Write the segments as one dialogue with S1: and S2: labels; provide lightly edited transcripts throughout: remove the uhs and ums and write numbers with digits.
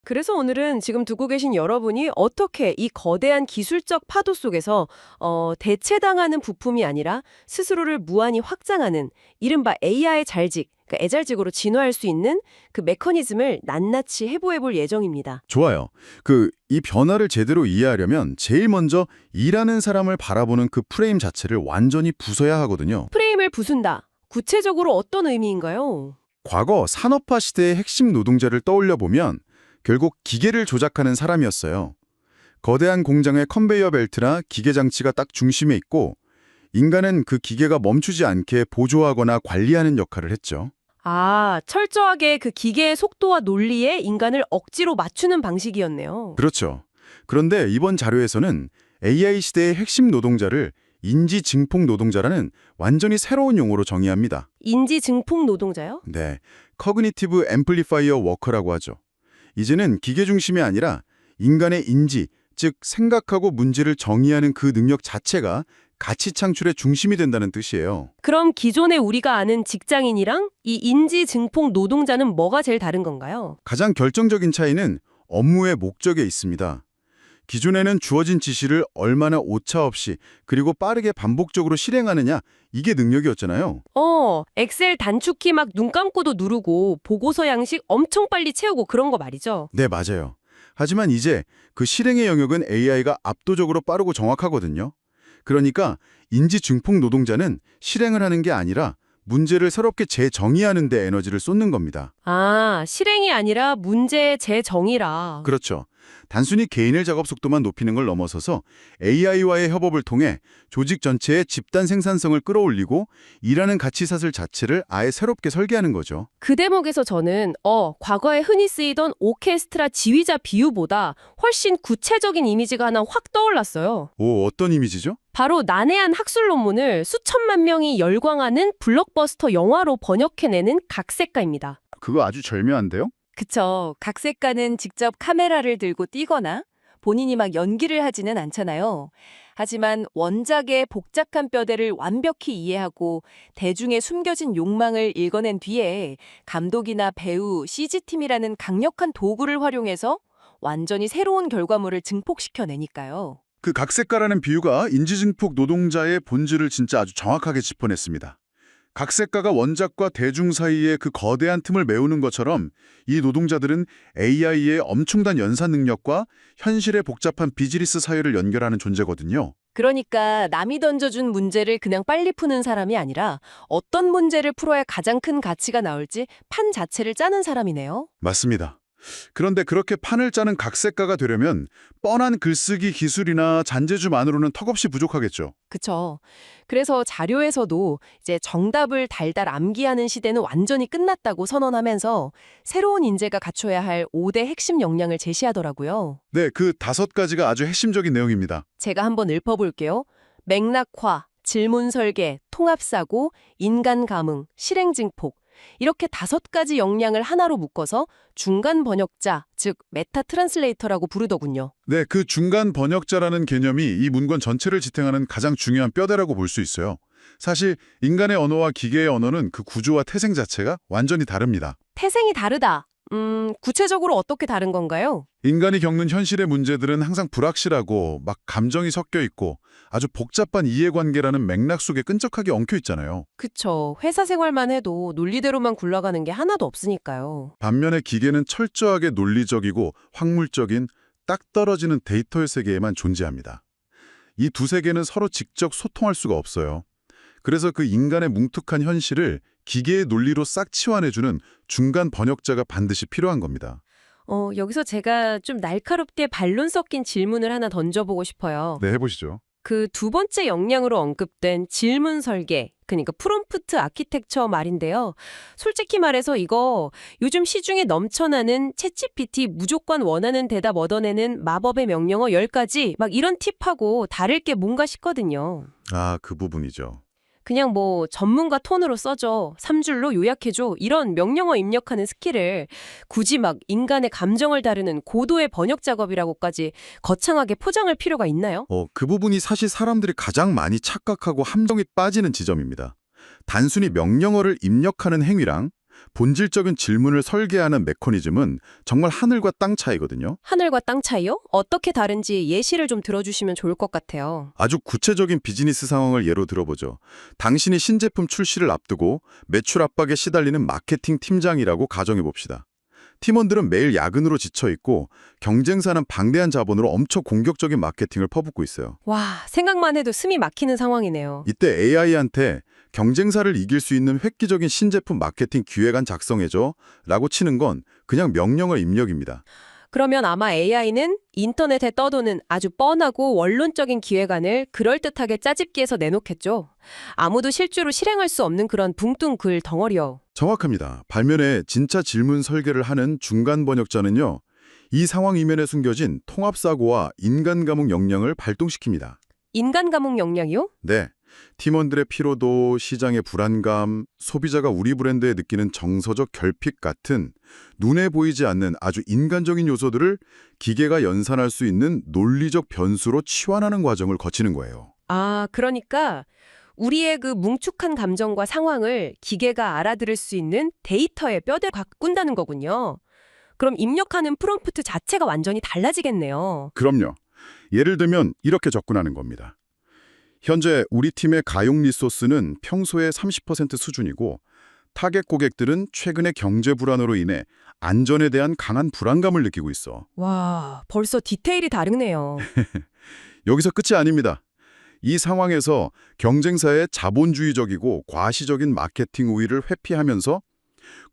S1: 그래서 오늘은 지금 듣고 계신 여러분이 어떻게 이 거대한 기술적 파도 속에서 대체당하는 부품이 아니라 스스로를 무한히 확장하는 이른바 AI 잘직, 그러니까 애잘직으로 진화할 수 있는 그 메커니즘을 낱낱이 해부해 볼 예정입니다.
S2: 좋아요. 이 변화를 제대로 이해하려면 제일 먼저 일하는 사람을 바라보는 그 프레임 자체를 완전히 부숴야 하거든요.
S1: 프레임을 부순다. 구체적으로 어떤 의미인가요?
S2: 과거 산업화 시대의 핵심 노동자를 떠올려 보면 결국 기계를 조작하는 사람이었어요. 거대한 공장의 컨베이어 벨트나 기계 장치가 딱 중심에 있고 인간은 그 기계가 멈추지 않게 보조하거나 관리하는 역할을 했죠.
S1: 아, 철저하게 그 기계의 속도와 논리에 인간을 억지로 맞추는 방식이었네요.
S2: 그렇죠. 그런데 이번 자료에서는 AI 시대의 핵심 노동자를 인지 증폭 노동자라는 완전히 새로운 용어로 정의합니다.
S1: 인지 증폭 노동자요?
S2: 네, 커그니티브 앰플리파이어 워커라고 하죠. 이제는 기계 중심이 아니라 인간의 인지, 즉 생각하고 문제를 정의하는 그 능력 자체가 가치 창출의 중심이 된다는 뜻이에요.
S1: 그럼 기존에 우리가 아는 직장인이랑 이 인지 증폭 노동자는 뭐가 제일 다른 건가요?
S2: 가장 결정적인 차이는 업무의 목적에 있습니다. 기존에는 주어진 지시를 얼마나 오차 없이 그리고 빠르게 반복적으로 실행하느냐, 이게 능력이었잖아요.
S1: 엑셀 단축키 막 눈 감고도 누르고 보고서 양식 엄청 빨리 채우고 그런 거 말이죠.
S2: 네, 맞아요. 하지만 이제 그 실행의 영역은 AI가 압도적으로 빠르고 정확하거든요. 그러니까 인지 증폭 노동자는 실행을 하는 게 아니라 문제를 새롭게 재정의하는 데 에너지를 쏟는 겁니다.
S1: 아, 실행이 아니라 문제의 재정의라.
S2: 그렇죠. 단순히 개인의 작업 속도만 높이는 걸 넘어서서 AI와의 협업을 통해 조직 전체의 집단 생산성을 끌어올리고 일하는 가치사슬 자체를 아예 새롭게 설계하는 거죠.
S1: 그 대목에서 저는 과거에 흔히 쓰이던 오케스트라 지휘자 비유보다 훨씬 구체적인 이미지가 하나 확 떠올랐어요.
S2: 오, 어떤 이미지죠?
S1: 바로 난해한 학술 논문을 수천만 명이 열광하는 블록버스터 영화로 번역해내는 각색가입니다.
S2: 그거 아주 절묘한데요?
S3: 그쵸. 각색가는 직접 카메라를 들고 뛰거나 본인이 막 연기를 하지는 않잖아요. 하지만 원작의 복잡한 뼈대를 완벽히 이해하고 대중의 숨겨진 욕망을 읽어낸 뒤에 감독이나 배우, CG팀이라는 강력한 도구를 활용해서 완전히 새로운 결과물을 증폭시켜내니까요.
S2: 그 각색가라는 비유가 인지증폭 노동자의 본질을 진짜 아주 정확하게 짚어냈습니다. 각색가가 원작과 대중 사이의 그 거대한 틈을 메우는 것처럼 이 노동자들은 AI의 엄청난 연산 능력과 현실의 복잡한 비즈니스 사회를 연결하는 존재거든요.
S3: 그러니까 남이 던져준 문제를 그냥 빨리 푸는 사람이 아니라 어떤 문제를 풀어야 가장 큰 가치가 나올지 판 자체를 짜는 사람이네요.
S2: 맞습니다. 그런데 그렇게 판을 짜는 각색가가 되려면 뻔한 글쓰기 기술이나 잔재주만으로는 턱없이 부족하겠죠.
S3: 그쵸. 그래서 자료에서도 이제 정답을 달달 암기하는 시대는 완전히 끝났다고 선언하면서 새로운 인재가 갖춰야 할 5대 핵심 역량을 제시하더라고요.
S2: 네, 그 5가지가 아주 핵심적인 내용입니다.
S3: 제가 한번 읊어볼게요. 맥락화, 질문 설계, 통합사고, 인간 감응, 실행 증폭. 이렇게 5가지 역량을 하나로 묶어서 중간 번역자, 즉 메타 트랜슬레이터라고 부르더군요.
S2: 네, 그 중간 번역자라는 개념이 이 문건 전체를 지탱하는 가장 중요한 뼈대라고 볼 수 있어요. 사실 인간의 언어와 기계의 언어는 그 구조와 태생 자체가 완전히 다릅니다.
S3: 태생이 다르다. 구체적으로 어떻게 다른 건가요?
S2: 인간이 겪는 현실의 문제들은 항상 불확실하고 막 감정이 섞여 있고 아주 복잡한 이해관계라는 맥락 속에 끈적하게 엉켜 있잖아요.
S3: 그쵸. 회사 생활만 해도 논리대로만 굴러가는 게 하나도 없으니까요.
S2: 반면에 기계는 철저하게 논리적이고 확물적인 딱 떨어지는 데이터의 세계에만 존재합니다. 이 두 세계는 서로 직접 소통할 수가 없어요. 그래서 그 인간의 뭉툭한 현실을 기계의 논리로 싹 치환해주는 중간 번역자가 반드시 필요한 겁니다.
S1: 여기서 제가 좀 날카롭게 반론 섞인 질문을 하나 던져보고 싶어요.
S2: 네, 해보시죠.
S1: 그 두 번째 역량으로 언급된 질문 설계, 그러니까 프롬프트 아키텍처 말인데요. 솔직히 말해서 이거 요즘 시중에 넘쳐나는 챗GPT 무조건 원하는 대답 얻어내는 마법의 명령어 10가지 막 이런 팁하고 다를 게 뭔가 싶거든요.
S2: 아, 그 부분이죠.
S1: 그냥 뭐 전문가 톤으로 써줘, 3줄로 요약해줘 이런 명령어 입력하는 스킬을 굳이 막 인간의 감정을 다루는 고도의 번역 작업이라고까지 거창하게 포장할 필요가 있나요?
S2: 그 부분이 사실 사람들이 가장 많이 착각하고 함정에 빠지는 지점입니다. 단순히 명령어를 입력하는 행위랑 본질적인 질문을 설계하는 메커니즘은 정말 하늘과 땅 차이거든요.
S1: 하늘과 땅 차이요? 어떻게 다른지 예시를 좀 들어주시면 좋을 것 같아요.
S2: 아주 구체적인 비즈니스 상황을 예로 들어보죠. 당신이 신제품 출시를 앞두고 매출 압박에 시달리는 마케팅 팀장이라고 가정해 봅시다. 팀원들은 매일 야근으로 지쳐 있고 경쟁사는 방대한 자본으로 엄청 공격적인 마케팅을 퍼붓고 있어요.
S1: 와, 생각만 해도 숨이 막히는 상황이네요.
S2: 이때 AI한테 경쟁사를 이길 수 있는 획기적인 신제품 마케팅 기획안 작성해줘 라고 치는 건 그냥 명령어 입력입니다.
S1: 그러면 아마 AI는 인터넷에 떠도는 아주 뻔하고 원론적인 기획안을 그럴듯하게 짜집기해서 내놓겠죠. 아무도 실제로 실행할 수 없는 그런 붕뚱 글 덩어리요.
S2: 정확합니다. 반면에 진짜 질문 설계를 하는 중간 번역자는요. 이 상황 이면에 숨겨진 통합사고와 인간 감옥 역량을 발동시킵니다.
S1: 인간 감옥 역량이요?
S2: 네. 팀원들의 피로도, 시장의 불안감, 소비자가 우리 브랜드에 느끼는 정서적 결핍 같은 눈에 보이지 않는 아주 인간적인 요소들을 기계가 연산할 수 있는 논리적 변수로 치환하는 과정을 거치는 거예요.
S1: 아, 그러니까 우리의 그 뭉툭한 감정과 상황을 기계가 알아들을 수 있는 데이터의 뼈대를 바꾼다는 거군요. 그럼 입력하는 프롬프트 자체가 완전히 달라지겠네요.
S2: 그럼요. 예를 들면 이렇게 접근하는 겁니다. 현재 우리 팀의 가용 리소스는 평소의 30% 수준이고 타겟 고객들은 최근의 경제 불안으로 인해 안전에 대한 강한 불안감을 느끼고 있어.
S1: 와, 벌써 디테일이 다르네요.
S2: 여기서 끝이 아닙니다. 이 상황에서 경쟁사의 자본주의적이고 과시적인 마케팅 우위를 회피하면서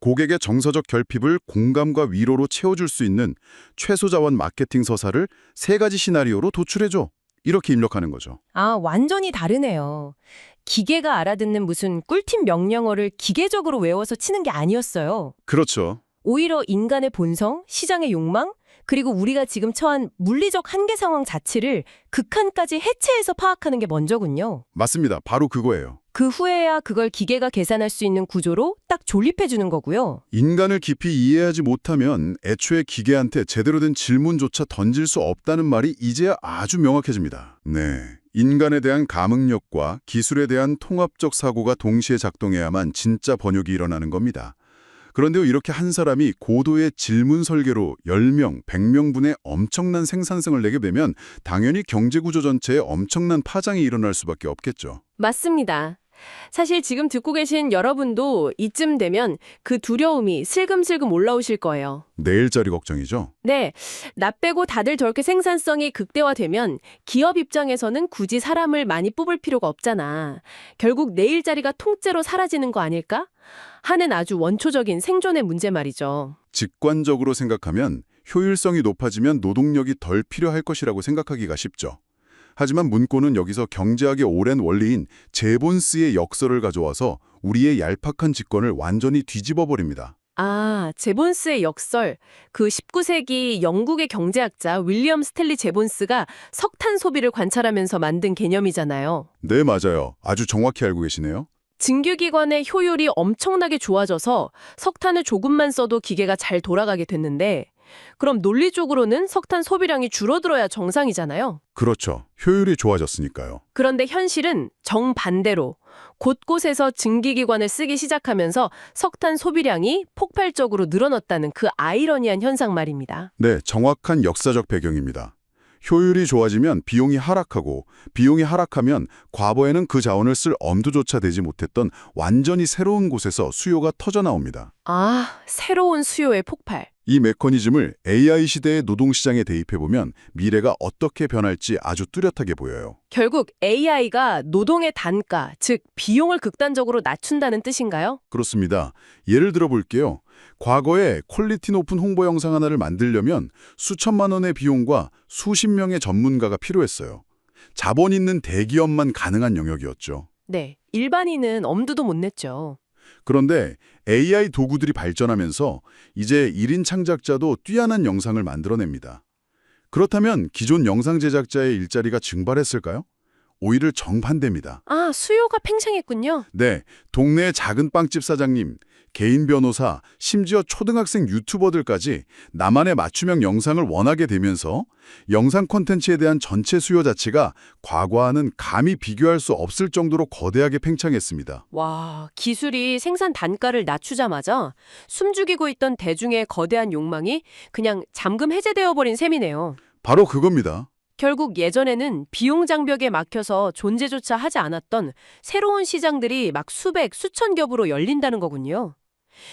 S2: 고객의 정서적 결핍을 공감과 위로로 채워줄 수 있는 최소 자원 마케팅 서사를 3가지 시나리오로 도출해줘. 이렇게 입력하는 거죠.
S1: 아, 완전히 다르네요. 기계가 알아듣는 무슨 꿀팁 명령어를 기계적으로 외워서 치는 게 아니었어요.
S2: 그렇죠.
S1: 오히려 인간의 본성, 시장의 욕망, 그리고 우리가 지금 처한 물리적 한계 상황 자체를 극한까지 해체해서 파악하는 게 먼저군요.
S2: 맞습니다. 바로 그거예요.
S1: 그 후에야 그걸 기계가 계산할 수 있는 구조로 딱 조립해 주는 거고요.
S2: 인간을 깊이 이해하지 못하면 애초에 기계한테 제대로 된 질문조차 던질 수 없다는 말이 이제야 아주 명확해집니다. 네. 인간에 대한 감응력과 기술에 대한 통합적 사고가 동시에 작동해야만 진짜 번역이 일어나는 겁니다. 그런데요, 이렇게 한 사람이 고도의 질문 설계로 10명, 100명분의 엄청난 생산성을 내게 되면 당연히 경제구조 전체에 엄청난 파장이 일어날 수밖에 없겠죠.
S1: 맞습니다. 사실 지금 듣고 계신 여러분도 이쯤 되면 그 두려움이 슬금슬금 올라오실 거예요.
S2: 내일자리 걱정이죠?
S1: 네, 나 빼고 다들 저렇게 생산성이 극대화되면 기업 입장에서는 굳이 사람을 많이 뽑을 필요가 없잖아. 결국 내 일자리가 통째로 사라지는 거 아닐까? 하는 아주 원초적인 생존의 문제 말이죠.
S2: 직관적으로 생각하면 효율성이 높아지면 노동력이 덜 필요할 것이라고 생각하기가 쉽죠. 하지만 문고는 여기서 경제학의 오랜 원리인 제본스의 역설을 가져와서 우리의 얄팍한 직관을 완전히 뒤집어 버립니다.
S1: 아, 제본스의 역설. 그 19세기 영국의 경제학자 윌리엄 스탠리 제본스가 석탄 소비를 관찰하면서 만든 개념이잖아요.
S2: 네, 맞아요. 아주 정확히 알고 계시네요.
S1: 증규기관의 효율이 엄청나게 좋아져서 석탄을 조금만 써도 기계가 잘 돌아가게 됐는데 그럼 논리적으로는 석탄 소비량이 줄어들어야 정상이잖아요.
S2: 그렇죠. 효율이 좋아졌으니까요.
S1: 그런데 현실은 정반대로 곳곳에서 증기기관을 쓰기 시작하면서 석탄 소비량이 폭발적으로 늘어났다는 그 아이러니한 현상 말입니다.
S2: 네, 정확한 역사적 배경입니다. 효율이 좋아지면 비용이 하락하고 비용이 하락하면 과거에는 그 자원을 쓸 엄두조차 되지 못했던 완전히 새로운 곳에서 수요가 터져나옵니다.
S1: 아, 새로운 수요의 폭발.
S2: 이 메커니즘을 AI 시대의 노동시장에 대입해보면 미래가 어떻게 변할지 아주 뚜렷하게 보여요.
S1: 결국 AI가 노동의 단가, 즉 비용을 극단적으로 낮춘다는 뜻인가요?
S2: 그렇습니다. 예를 들어 볼게요. 과거에 퀄리티 높은 홍보 영상 하나를 만들려면 수천만 원의 비용과 수십 명의 전문가가 필요했어요. 자본 있는 대기업만 가능한 영역이었죠.
S1: 네, 일반인은 엄두도 못 냈죠.
S2: 그런데 AI 도구들이 발전하면서 이제 1인 창작자도 뛰어난 영상을 만들어냅니다. 그렇다면 기존 영상 제작자의 일자리가 증발했을까요? 오히려 정반대입니다.
S1: 아, 수요가 팽창했군요.
S2: 네, 동네 작은 빵집 사장님, 개인 변호사, 심지어 초등학생 유튜버들까지 나만의 맞춤형 영상을 원하게 되면서 영상 콘텐츠에 대한 전체 수요 자체가 과거와는 감히 비교할 수 없을 정도로 거대하게 팽창했습니다.
S1: 와, 기술이 생산 단가를 낮추자마자 숨죽이고 있던 대중의 거대한 욕망이 그냥 잠금 해제되어 버린 셈이네요.
S2: 바로 그겁니다.
S1: 결국 예전에는 비용 장벽에 막혀서 존재조차 하지 않았던 새로운 시장들이 막 수백, 수천 겹으로 열린다는 거군요.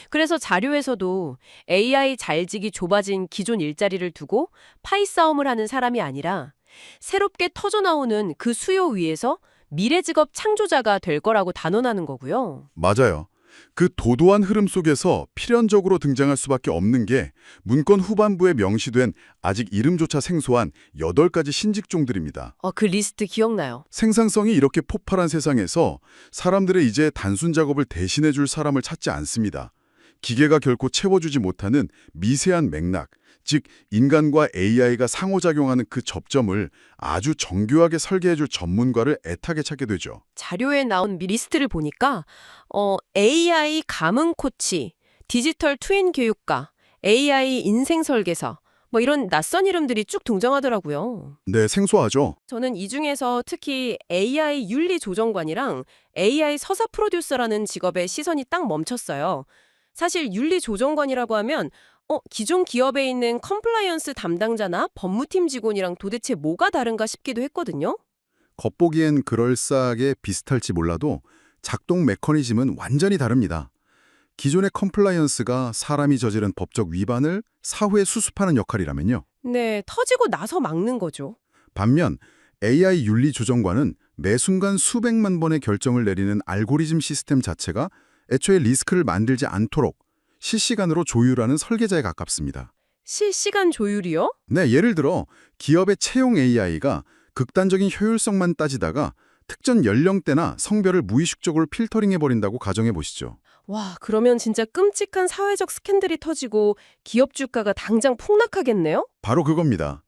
S1: 그래서 자료에서도 AI 잘지기 좁아진 기존 일자리를 두고 파이 싸움을 하는 사람이 아니라 새롭게 터져나오는 그 수요 위에서 미래 직업 창조자가 될 거라고 단언하는 거고요.
S2: 맞아요. 그 도도한 흐름 속에서 필연적으로 등장할 수밖에 없는 게 문건 후반부에 명시된 아직 이름조차 생소한 8가지 신직종들입니다.
S1: 그 리스트 기억나요?
S2: 생산성이 이렇게 폭발한 세상에서 사람들은 이제 단순 작업을 대신해 줄 사람을 찾지 않습니다. 기계가 결코 채워주지 못하는 미세한 맥락, 즉 인간과 AI가 상호작용하는 그 접점을 아주 정교하게 설계해 줄 전문가를 애타게 찾게 되죠.
S1: 자료에 나온 리스트를 보니까 AI 감흥 코치, 디지털 트윈 교육가, AI 인생 설계사 뭐 이런 낯선 이름들이 쭉 등장하더라고요.
S2: 네, 생소하죠?
S1: 저는 이 중에서 특히 AI 윤리 조정관이랑 AI 서사 프로듀서라는 직업에 시선이 딱 멈췄어요. 사실 윤리 조정관이라고 하면 기존 기업에 있는 컴플라이언스 담당자나 법무팀 직원이랑 도대체 뭐가 다른가 싶기도 했거든요.
S2: 겉보기엔 그럴싸하게 비슷할지 몰라도 작동 메커니즘은 완전히 다릅니다. 기존의 컴플라이언스가 사람이 저지른 법적 위반을 사후에 수습하는 역할이라면요.
S1: 네, 터지고 나서 막는 거죠.
S2: 반면 AI 윤리조정관은 매 순간 수백만 번의 결정을 내리는 알고리즘 시스템 자체가 애초에 리스크를 만들지 않도록 실시간으로 조율하는 설계자에 가깝습니다.
S1: 실시간 조율이요?
S2: 네, 예를 들어 기업의 채용 AI가 극단적인 효율성만 따지다가 특정 연령대나 성별을 무의식적으로 필터링해버린다고 가정해보시죠.
S1: 와, 그러면 진짜 끔찍한 사회적 스캔들이 터지고 기업 주가가 당장 폭락하겠네요?
S2: 바로 그겁니다.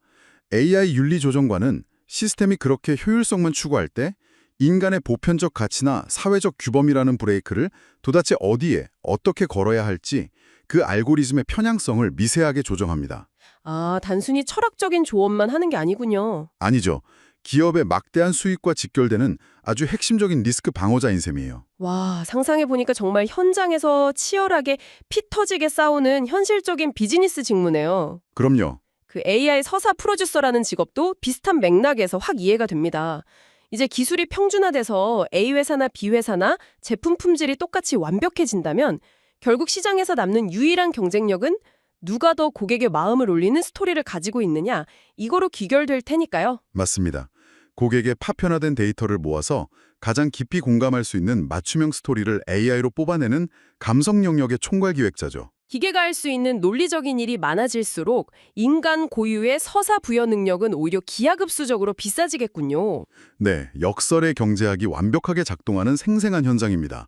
S2: AI 윤리조정관은 시스템이 그렇게 효율성만 추구할 때 인간의 보편적 가치나 사회적 규범이라는 브레이크를 도대체 어디에 어떻게 걸어야 할지 그 알고리즘의 편향성을 미세하게 조정합니다.
S1: 아, 단순히 철학적인 조언만 하는 게 아니군요.
S2: 아니죠. 기업의 막대한 수익과 직결되는 아주 핵심적인 리스크 방어자인 셈이에요.
S1: 와, 상상해보니까 정말 현장에서 치열하게 피 터지게 싸우는 현실적인 비즈니스 직무네요.
S2: 그럼요.
S1: 그 AI 서사 프로듀서라는 직업도 비슷한 맥락에서 확 이해가 됩니다. 이제 기술이 평준화돼서 A 회사나 B 회사나 제품 품질이 똑같이 완벽해진다면 결국 시장에서 남는 유일한 경쟁력은 누가 더 고객의 마음을 울리는 스토리를 가지고 있느냐, 이거로 귀결될 테니까요.
S2: 맞습니다. 고객의 파편화된 데이터를 모아서 가장 깊이 공감할 수 있는 맞춤형 스토리를 AI로 뽑아내는 감성 영역의 총괄 기획자죠.
S1: 기계가 할 수 있는 논리적인 일이 많아질수록 인간 고유의 서사 부여 능력은 오히려 기하급수적으로 비싸지겠군요.
S2: 네, 역설의 경제학이 완벽하게 작동하는 생생한 현장입니다.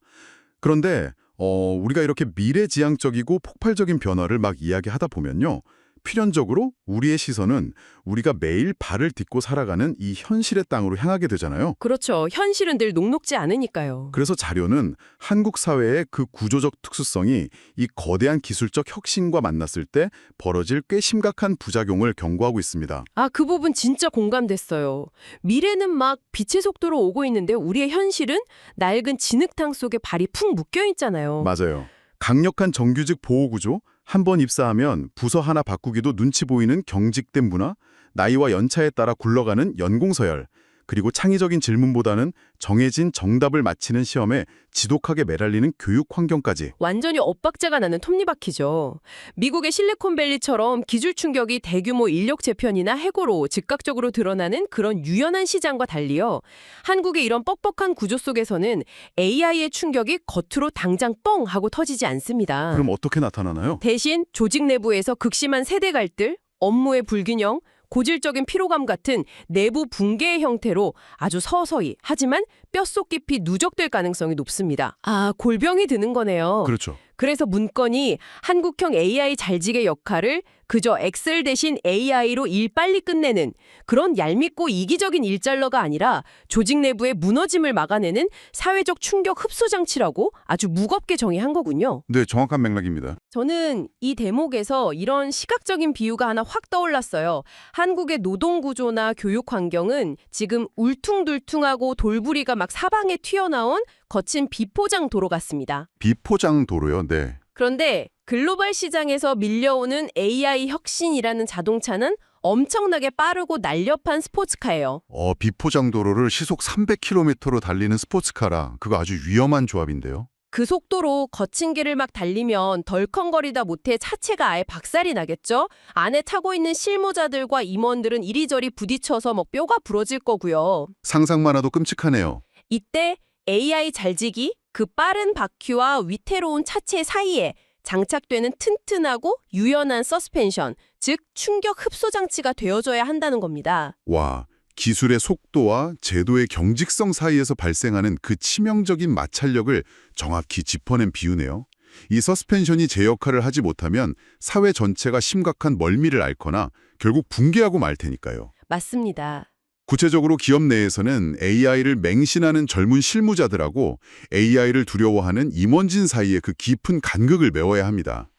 S2: 그런데 우리가 이렇게 미래지향적이고 폭발적인 변화를 막 이야기하다 보면요. 필연적으로 우리의 시선은 우리가 매일 발을 딛고 살아가는 이 현실의 땅으로 향하게 되잖아요.
S1: 그렇죠. 현실은 늘 녹록지 않으니까요.
S2: 그래서 자료는 한국 사회의 그 구조적 특수성이 이 거대한 기술적 혁신과 만났을 때 벌어질 꽤 심각한 부작용을 경고하고 있습니다.
S1: 아, 그 부분 진짜 공감됐어요. 미래는 막 빛의 속도로 오고 있는데 우리의 현실은 낡은 진흙탕 속에 발이 푹 묶여 있잖아요.
S2: 맞아요. 강력한 정규직 보호구조, 한 번 입사하면 부서 하나 바꾸기도 눈치 보이는 경직된 문화, 나이와 연차에 따라 굴러가는 연공서열, 그리고 창의적인 질문보다는 정해진 정답을 맞히는 시험에 지독하게 매달리는 교육 환경까지.
S1: 완전히 엇박자가 나는 톱니바퀴죠. 미국의 실리콘밸리처럼 기술 충격이 대규모 인력 재편이나 해고로 즉각적으로 드러나는 그런 유연한 시장과 달리요. 한국의 이런 뻑뻑한 구조 속에서는 AI의 충격이 겉으로 당장 뻥 하고 터지지 않습니다.
S2: 그럼 어떻게 나타나나요?
S1: 대신 조직 내부에서 극심한 세대 갈등, 업무의 불균형, 고질적인 피로감 같은 내부 붕괴의 형태로 아주 서서히 하지만 뼛속 깊이 누적될 가능성이 높습니다. 아, 골병이 드는 거네요.
S2: 그렇죠.
S1: 그래서 문건이 한국형 AI 잘지의 역할을 그저 엑셀 대신 AI로 일 빨리 끝내는 그런 얄밉고 이기적인 일잘러가 아니라 조직 내부의 무너짐을 막아내는 사회적 충격 흡수 장치라고 아주 무겁게 정의한 거군요.
S2: 네, 정확한 맥락입니다.
S1: 저는 이 대목에서 이런 시각적인 비유가 하나 확 떠올랐어요. 한국의 노동 구조나 교육 환경은 지금 울퉁불퉁하고 돌부리가 막 사방에 튀어나온 거친 비포장 도로 같습니다.
S2: 비포장 도로요. 네.
S1: 그런데 글로벌 시장에서 밀려오는 AI 혁신이라는 자동차는 엄청나게 빠르고 날렵한 스포츠카예요.
S2: 비포장 도로를 시속 300km로 달리는 스포츠카라 그거 아주 위험한 조합인데요.
S1: 그 속도로 거친 길을 막 달리면 덜컹거리다 못해 차체가 아예 박살이 나겠죠? 안에 타고 있는 실무자들과 임원들은 이리저리 부딪혀서 뼈가 부러질 거고요.
S2: 상상만 해도 끔찍하네요.
S1: 이때 AI 잘지기, 그 빠른 바퀴와 위태로운 차체 사이에 장착되는 튼튼하고 유연한 서스펜션, 즉 충격 흡수 장치가 되어줘야 한다는 겁니다.
S2: 와, 기술의 속도와 제도의 경직성 사이에서 발생하는 그 치명적인 마찰력을 정확히 짚어낸 비유네요. 이 서스펜션이 제 역할을 하지 못하면 사회 전체가 심각한 멀미를 앓거나 결국 붕괴하고 말 테니까요.
S1: 맞습니다.
S2: 구체적으로 기업 내에서는 AI를 맹신하는 젊은 실무자들하고 AI를 두려워하는 임원진 사이의 그 깊은 간극을 메워야 합니다.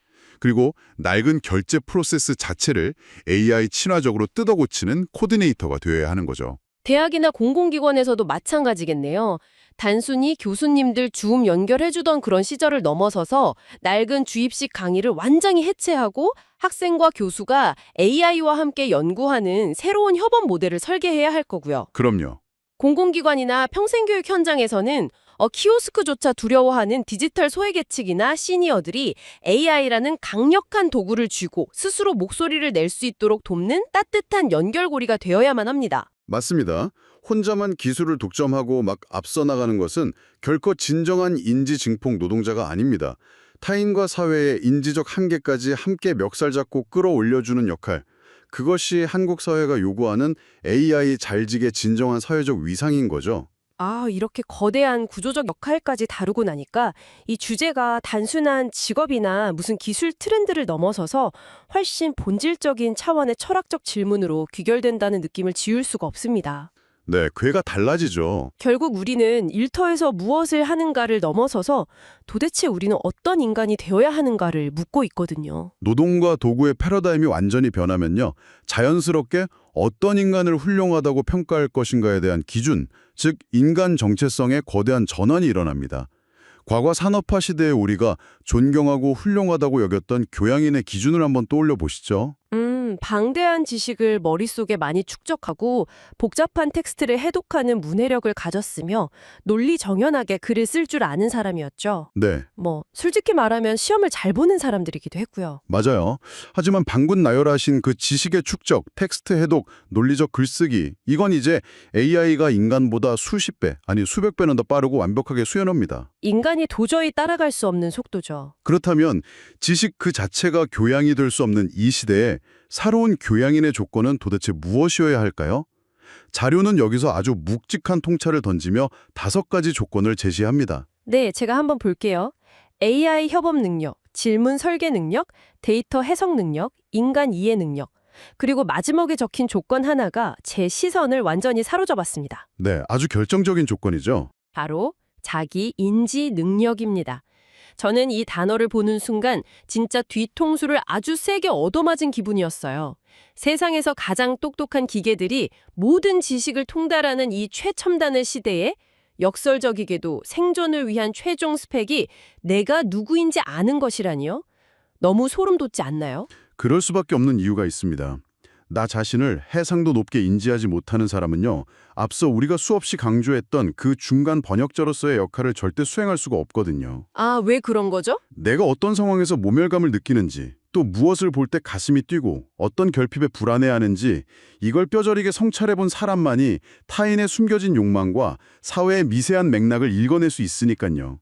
S2: 그리고 낡은 결제 프로세스 자체를 AI 친화적으로 뜯어고치는 코디네이터가 되어야 하는 거죠.
S1: 대학이나 공공기관에서도 마찬가지겠네요. 단순히 교수님들 줌 연결해주던 그런 시절을 넘어서서 낡은 주입식 강의를 완전히 해체하고 학생과 교수가 AI와 함께 연구하는 새로운 협업 모델을 설계해야 할 거고요.
S2: 그럼요.
S1: 공공기관이나 평생교육 현장에서는 키오스크조차 두려워하는 디지털 소외계층이나 시니어들이 AI라는 강력한 도구를 쥐고 스스로 목소리를 낼 수 있도록 돕는 따뜻한 연결고리가 되어야만 합니다.
S2: 맞습니다. 혼자만 기술을 독점하고 막 앞서 나가는 것은 결코 진정한 인지 증폭 노동자가 아닙니다. 타인과 사회의 인지적 한계까지 함께 멱살 잡고 끌어올려주는 역할. 그것이 한국 사회가 요구하는 AI 잘직의 진정한 사회적 위상인 거죠.
S1: 이렇게 거대한 구조적 역할까지 다루고 나니까 이 주제가 단순한 직업이나 무슨 기술 트렌드를 넘어서서 훨씬 본질적인 차원의 철학적 질문으로 귀결된다는 느낌을 지울 수가 없습니다.
S2: 네, 궤가 달라지죠.
S1: 결국 우리는 일터에서 무엇을 하는가를 넘어서서 도대체 우리는 어떤 인간이 되어야 하는가를 묻고 있거든요.
S2: 노동과 도구의 패러다임이 완전히 변하면요. 자연스럽게 어떤 인간을 훌륭하다고 평가할 것인가에 대한 기준, 즉 인간 정체성의 거대한 전환이 일어납니다. 과거 산업화 시대에 우리가 존경하고 훌륭하다고 여겼던 교양인의 기준을 한번 떠올려 보시죠.
S1: 방대한 지식을 머릿속에 많이 축적하고 복잡한 텍스트를 해독하는 문해력을 가졌으며 논리 정연하게 글을 쓸 줄 아는 사람이었죠.
S2: 네,
S1: 솔직히 말하면 시험을 잘 보는 사람들이기도 했고요.
S2: 맞아요. 하지만 방금 나열하신 그 지식의 축적, 텍스트 해독, 논리적 글쓰기, 이건 이제 AI가 인간보다 수십 배, 아니 수백 배는 더 빠르고 완벽하게 수행합니다.
S1: 인간이 도저히 따라갈 수 없는 속도죠.
S2: 그렇다면 지식 그 자체가 교양이 될 수 없는 이 시대에 새로운 교양인의 조건은 도대체 무엇이어야 할까요? 자료는 여기서 아주 묵직한 통찰을 던지며 5가지 조건을 제시합니다.
S1: 네, 제가 한번 볼게요. AI 협업 능력, 질문 설계 능력, 데이터 해석 능력, 인간 이해 능력. 그리고 마지막에 적힌 조건 하나가 제 시선을 완전히 사로잡았습니다.
S2: 네, 아주 결정적인 조건이죠.
S1: 바로 자기 인지 능력입니다. 저는 이 단어를 보는 순간 진짜 뒤통수를 아주 세게 얻어맞은 기분이었어요. 세상에서 가장 똑똑한 기계들이 모든 지식을 통달하는 이 최첨단의 시대에 역설적이게도 생존을 위한 최종 스펙이 내가 누구인지 아는 것이라니요? 너무 소름 돋지 않나요?
S2: 그럴 수밖에 없는 이유가 있습니다. 나 자신을 해상도 높게 인지하지 못하는 사람은요, 앞서 우리가 수없이 강조했던 그 중간 번역자로서의 역할을 절대 수행할 수가 없거든요.
S1: 왜 그런 거죠?
S2: 내가 어떤 상황에서 모멸감을 느끼는지, 또 무엇을 볼 때 가슴이 뛰고 어떤 결핍에 불안해하는지 이걸 뼈저리게 성찰해본 사람만이 타인의 숨겨진 욕망과 사회의 미세한 맥락을 읽어낼 수 있으니까요.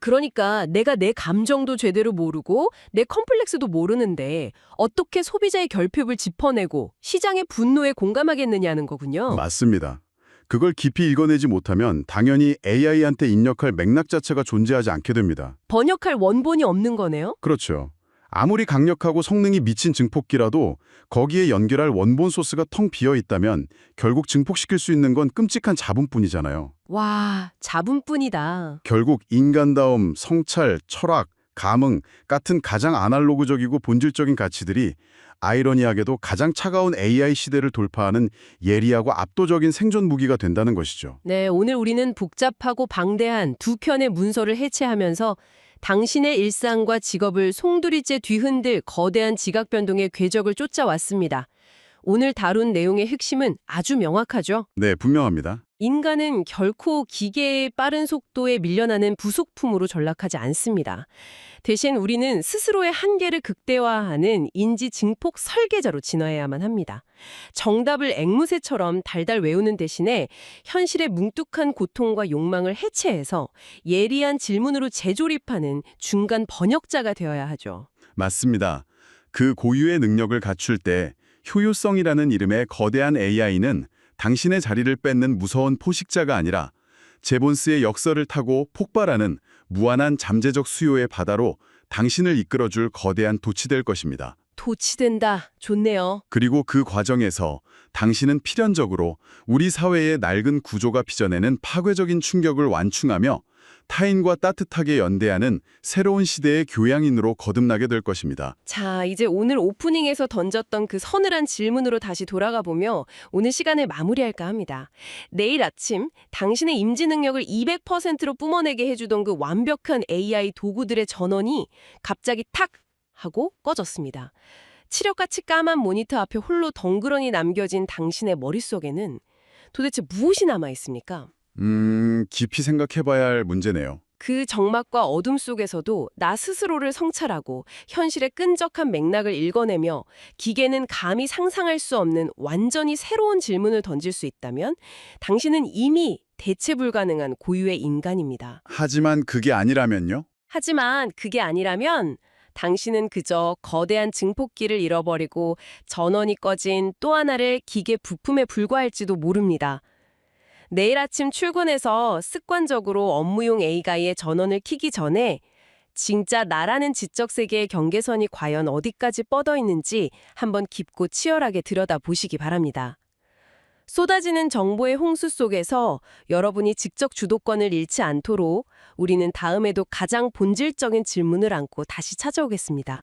S1: 그러니까 내가 내 감정도 제대로 모르고 내 컴플렉스도 모르는데 어떻게 소비자의 결핍을 짚어내고 시장의 분노에 공감하겠느냐는 거군요.
S2: 맞습니다. 그걸 깊이 읽어내지 못하면 당연히 AI한테 입력할 맥락 자체가 존재하지 않게 됩니다.
S1: 번역할 원본이 없는 거네요?
S2: 그렇죠. 아무리 강력하고 성능이 미친 증폭기라도 거기에 연결할 원본 소스가 텅 비어 있다면 결국 증폭시킬 수 있는 건 끔찍한 자본뿐이잖아요.
S1: 와, 자분뿐이다.
S2: 결국 인간다움, 성찰, 철학, 감흥 같은 가장 아날로그적이고 본질적인 가치들이 아이러니하게도 가장 차가운 AI 시대를 돌파하는 예리하고 압도적인 생존 무기가 된다는 것이죠.
S1: 네, 오늘 우리는 복잡하고 방대한 두 편의 문서를 해체하면서 당신의 일상과 직업을 송두리째 뒤흔들 거대한 지각 변동의 궤적을 쫓아왔습니다. 오늘 다룬 내용의 핵심은 아주 명확하죠.
S2: 네, 분명합니다.
S1: 인간은 결코 기계의 빠른 속도에 밀려나는 부속품으로 전락하지 않습니다. 대신 우리는 스스로의 한계를 극대화하는 인지 증폭 설계자로 진화해야만 합니다. 정답을 앵무새처럼 달달 외우는 대신에 현실의 뭉뚝한 고통과 욕망을 해체해서 예리한 질문으로 재조립하는 중간 번역자가 되어야 하죠.
S2: 맞습니다. 그 고유의 능력을 갖출 때 효율성이라는 이름의 거대한 AI는 당신의 자리를 뺏는 무서운 포식자가 아니라 제본스의 역설을 타고 폭발하는 무한한 잠재적 수요의 바다로 당신을 이끌어줄 거대한 돛이 될 것입니다.
S1: 도치된다. 좋네요.
S2: 그리고 그 과정에서 당신은 필연적으로 우리 사회의 낡은 구조가 빚어내는 파괴적인 충격을 완충하며 타인과 따뜻하게 연대하는 새로운 시대의 교양인으로 거듭나게 될 것입니다.
S1: 자, 이제 오늘 오프닝에서 던졌던 그 서늘한 질문으로 다시 돌아가 보며 오늘 시간을 마무리할까 합니다. 내일 아침 당신의 임지 능력을 200%로 뿜어내게 해주던 그 완벽한 AI 도구들의 전원이 갑자기 탁 하고 꺼졌습니다. 칠흑같이 까만 모니터 앞에 홀로 덩그러니 남겨진 당신의 머릿속에는 도대체 무엇이 남아있습니까?
S2: 깊이 생각해봐야 할 문제네요.
S1: 그 적막과 어둠 속에서도 나 스스로를 성찰하고 현실의 끈적한 맥락을 읽어내며 기계는 감히 상상할 수 없는 완전히 새로운 질문을 던질 수 있다면 당신은 이미 대체 불가능한 고유의 인간입니다.
S2: 하지만 그게 아니라면요?
S1: 하지만 그게 아니라면 당신은 그저 거대한 증폭기를 잃어버리고 전원이 꺼진 또 하나의 기계 부품에 불과할지도 모릅니다. 내일 아침 출근해서 습관적으로 업무용 AI의 전원을 켜기 전에 진짜 나라는 지적 세계의 경계선이 과연 어디까지 뻗어 있는지 한번 깊고 치열하게 들여다보시기 바랍니다. 쏟아지는 정보의 홍수 속에서 여러분이 직접 주도권을 잃지 않도록 우리는 다음에도 가장 본질적인 질문을 안고 다시 찾아오겠습니다.